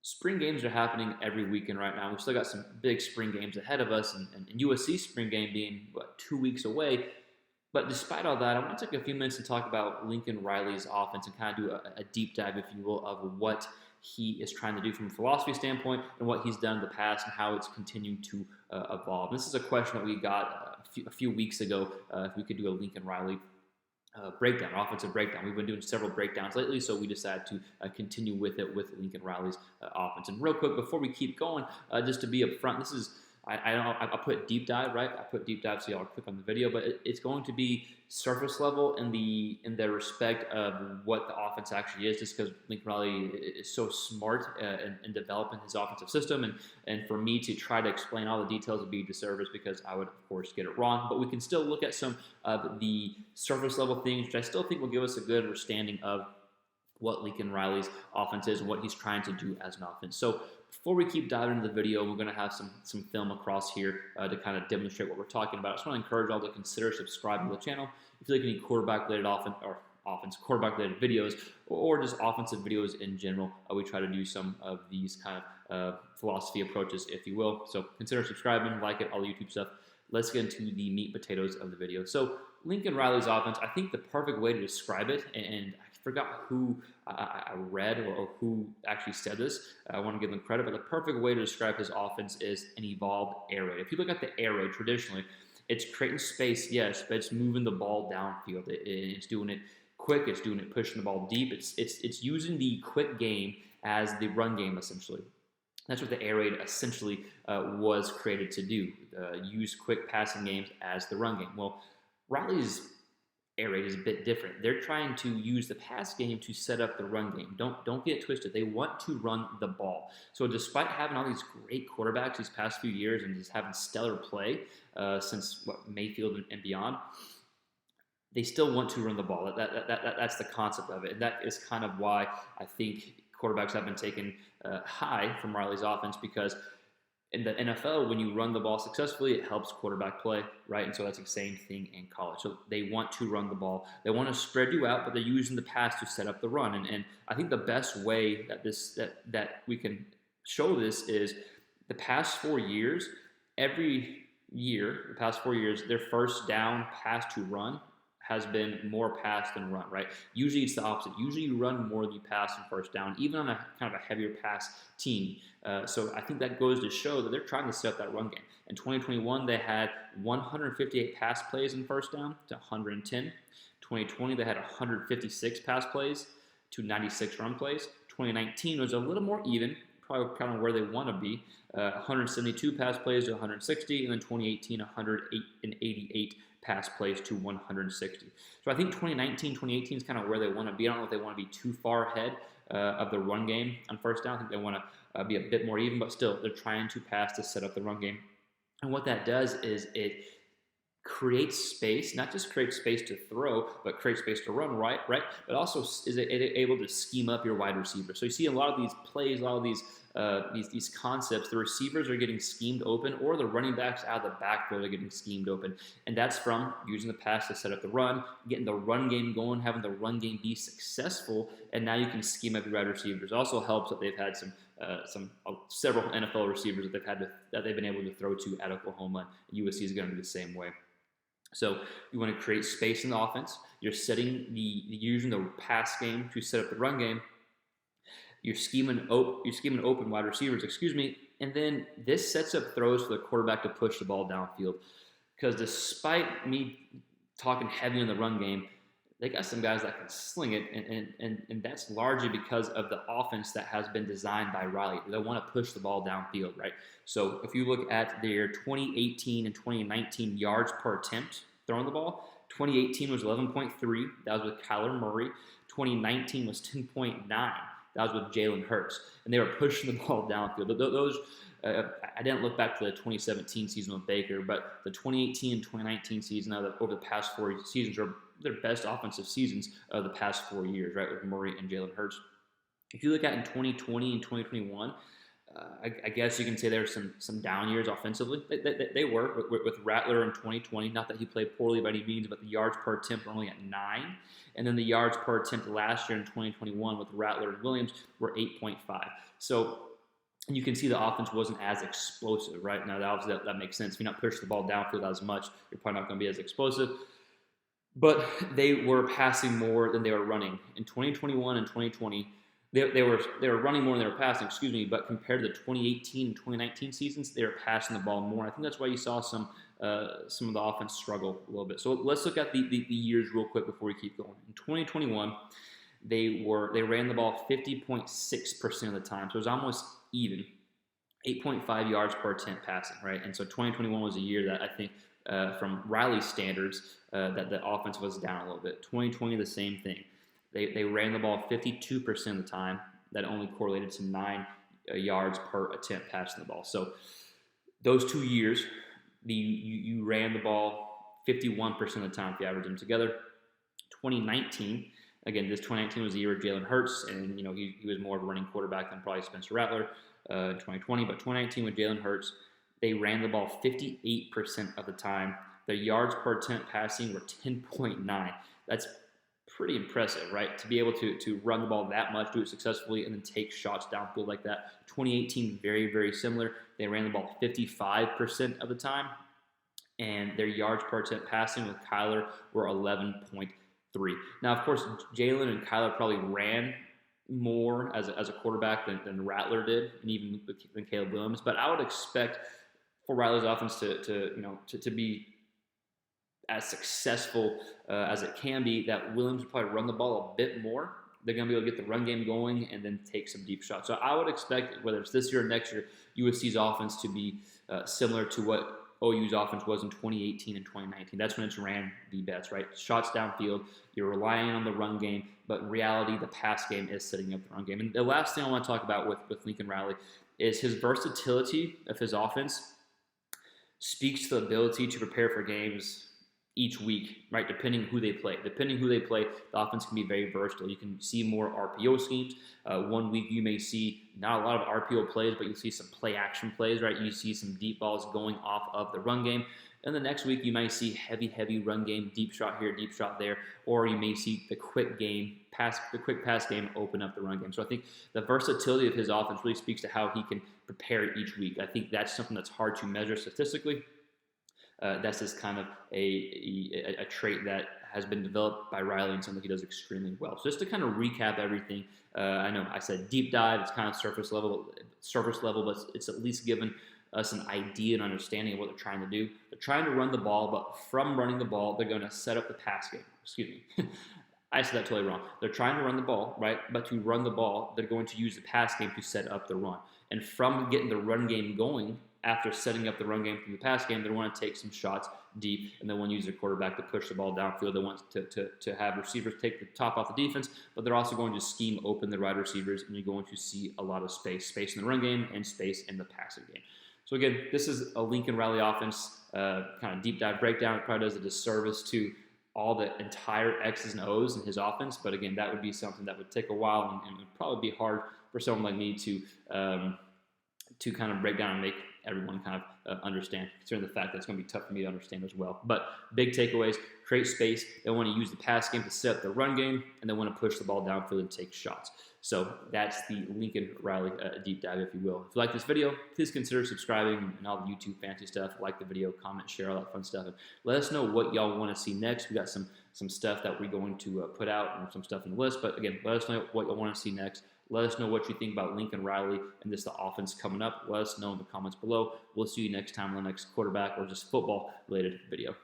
Spring games are happening every weekend right now. We've still got some big spring games ahead of us, and USC spring game being, what, 2 weeks away. But despite all that, I want to take a few minutes and talk about Lincoln Riley's offense and kind of do a deep dive, if you will, of what he is trying to do from a philosophy standpoint and what he's done in the past and how it's continuing to evolve. This is a question that we got a few weeks ago, if we could do a Lincoln Riley breakdown, offensive breakdown. We've been doing several breakdowns lately, so we decided to continue with it with Lincoln Riley's offense. And real quick, before we keep going, just to be upfront, this is I put deep dive, right? I put deep dive so y'all click on the video, but it's going to be surface level in the respect of what the offense actually is, just because Lincoln Riley is so smart in developing his offensive system, and for me to try to explain all the details would be a disservice because I would of course get it wrong. But we can still look at some of the surface level things, which I still think will give us a good understanding of what Lincoln Riley's offense is and what he's trying to do as an offense. So before we keep diving into the video, we're going to have some film across here to kind of demonstrate what we're talking about. I just want to encourage all to consider subscribing to the channel if you like any quarterback-related quarterback-related videos, or just offensive videos in general. We try to do some of these kind of philosophy approaches, if you will. So consider subscribing, like it, all the YouTube stuff. Let's get into the meat and potatoes of the video. So Lincoln Riley's offense, I think the perfect way to describe it, and I forgot who I read or who actually said this. I want to give them credit, but the perfect way to describe his offense is an evolved air raid. If you look at the air raid traditionally, it's creating space, yes, but it's moving the ball downfield. It's doing it quick. It's doing it pushing the ball deep. It's using the quick game as the run game essentially. That's what the air raid essentially was created to do. Use quick passing games as the run game. Well, Riley's air raid is a bit different. They're trying to use the pass game to set up the run game. Don't get it twisted. They want to run the ball. So despite having all these great quarterbacks these past few years and just having stellar play since Mayfield and beyond, they still want to run the ball. That's the concept of it. And that is kind of why I think quarterbacks have been taken high from Riley's offense, because in the NFL, when you run the ball successfully, it helps quarterback play, right? And so that's the same thing in college. So they want to run the ball. They want to spread you out, but they're using the pass to set up the run. And I think the best way that we can show this is the past 4 years, every year, the past 4 years, their first down pass to run has been more pass than run, right? Usually it's the opposite. Usually you run more than you pass in first down, even on a kind of a heavier pass team. So I think that goes to show that they're trying to set up that run game. In 2021, they had 158 pass plays in first down to 110. 2020, they had 156 pass plays to 96 run plays. 2019 was a little more even, probably kind of where they want to be. 172 pass plays to 160, and then 2018, 188 pass plays to 160. So I think 2019, 2018 is kind of where they want to be. I don't know if they want to be too far ahead of the run game on first down. I think they want to be a bit more even, but still, they're trying to pass to set up the run game. And what that does is it creates space, not just creates space to throw, but creates space to run, right? But also is it able to scheme up your wide receiver. So you see a lot of these plays, a lot of these concepts, the receivers are getting schemed open, or the running backs out of the backfield are getting schemed open. And that's from using the pass to set up the run, getting the run game going, having the run game be successful, and now you can scheme up your wide receivers. It also helps that they've had several NFL receivers that they've been able to throw to at Oklahoma. USC is going to be the same way. So you want to create space in the offense. You're using the pass game to set up the run game. You're scheming open wide receivers, and then this sets up throws for the quarterback to push the ball downfield. Because despite me talking heavy on the run game, they got some guys that can sling it, and that's largely because of the offense that has been designed by Riley. They want to push the ball downfield, right? So if you look at their 2018 and 2019 yards per attempt throwing the ball, 2018 was 11.3. That was with Kyler Murray. 2019 was 10.9. That was with Jalen Hurts. And they were pushing the ball downfield. Those I didn't look back to the 2017 season with Baker, but the 2018 and 2019 season over the past 4 seasons are their best offensive seasons of the past 4 years, right, with Murray and Jalen Hurts. If you look at in 2020 and 2021, I guess you can say there were some down years offensively. They were with Rattler in 2020. Not that he played poorly by any means, but the yards per attempt were only at 9. And then the yards per attempt last year in 2021 with Rattler and Williams were 8.5. So And you can see the offense wasn't as explosive, right? Now, obviously, that makes sense. If you're not pushing the ball downfield as much, you're probably not going to be as explosive. But they were passing more than they were running. In 2021 and 2020, they were running more than they were passing, excuse me, but compared to the 2018 and 2019 seasons, they were passing the ball more. I think that's why you saw some of the offense struggle a little bit. So let's look at the years real quick before we keep going. In 2021, they ran the ball 50.6% of the time, so it was almost even. 8.5 yards per attempt passing, right? And so 2021 was a year that I think, from Riley's standards, that the offense was down a little bit. 2020, the same thing. They ran the ball 52% of the time. That only correlated to 9 yards per attempt passing the ball. So those 2 years, you ran the ball 51% of the time if you average them together. 2019, again, this 2019 was the year of Jalen Hurts, and he was more of a running quarterback than probably Spencer Rattler in 2020. But 2019 with Jalen Hurts, they ran the ball 58% of the time. Their yards per attempt passing were 10.9. That's pretty impressive, right? To be able to run the ball that much, do it successfully, and then take shots downfield like that. 2018, very, very similar. They ran the ball 55% of the time, and their yards per attempt passing with Kyler were 11.3. Now, of course, Jalen and Kyler probably ran more as a quarterback than Rattler did, and even than Caleb Williams. But I would expect for Riley's offense to be as successful as it can be, that Williams will probably run the ball a bit more. They're going to be able to get the run game going and then take some deep shots. So I would expect, whether it's this year or next year, USC's offense to be similar to what OU's offense was in 2018 and 2019. That's when it's ran the best, right? Shots downfield, you're relying on the run game, but in reality, the pass game is setting up the run game. And the last thing I want to talk about with Lincoln Riley is his versatility of his offense speaks to the ability to prepare for games each week, right? Depending who they play. The offense can be very versatile. You can see more RPO schemes. 1 week you may see not a lot of RPO plays, but you'll see some play action plays, right? You see some deep balls going off of the run game. And the next week you might see heavy run game, deep shot here, deep shot there, or you may see the quick pass game open up the run game. So I think the versatility of his offense really speaks to how he can prepare each week. I think that's something that's hard to measure statistically. That's just kind of a trait that has been developed by Riley and something he does extremely well. So just to kind of recap everything, I know I said deep dive, it's kind of surface level, but it's at least given us an idea and understanding of what they're trying to do. They're trying to run the ball, but from running the ball, they're going to set up the pass game. Excuse me. I said that totally wrong. They're trying to run the ball, right? But to run the ball, they're going to use the pass game to set up the run. And from getting the run game going, after setting up the run game from the pass game, they want to take some shots deep, and they want to use their quarterback to push the ball downfield. They want to have receivers take the top off the defense, but they're also going to scheme open the wide receivers, and you're going to see a lot of space in the run game and space in the passing game. So again, this is a Lincoln Riley offense kind of deep dive breakdown. It probably does a disservice to all the entire X's and O's in his offense, but again, that would be something that would take a while and would probably be hard for someone like me to kind of break down and make everyone kind of understand, considering the fact that it's going to be tough for me to understand as well. But big takeaways: create space. They want to use the pass game to set up the run game, and they want to push the ball downfield and take shots. So that's the Lincoln Riley deep dive, if you will. If you like this video, please consider subscribing and all the YouTube fancy stuff. Like the video, comment, share, all that fun stuff. And let us know what y'all want to see next. We got some stuff that we're going to put out and some stuff in the list. But again, let us know what y'all want to see next. Let us know what you think about Lincoln Riley and the offense coming up. Let us know in the comments below. We'll see you next time on the next quarterback or just football-related video.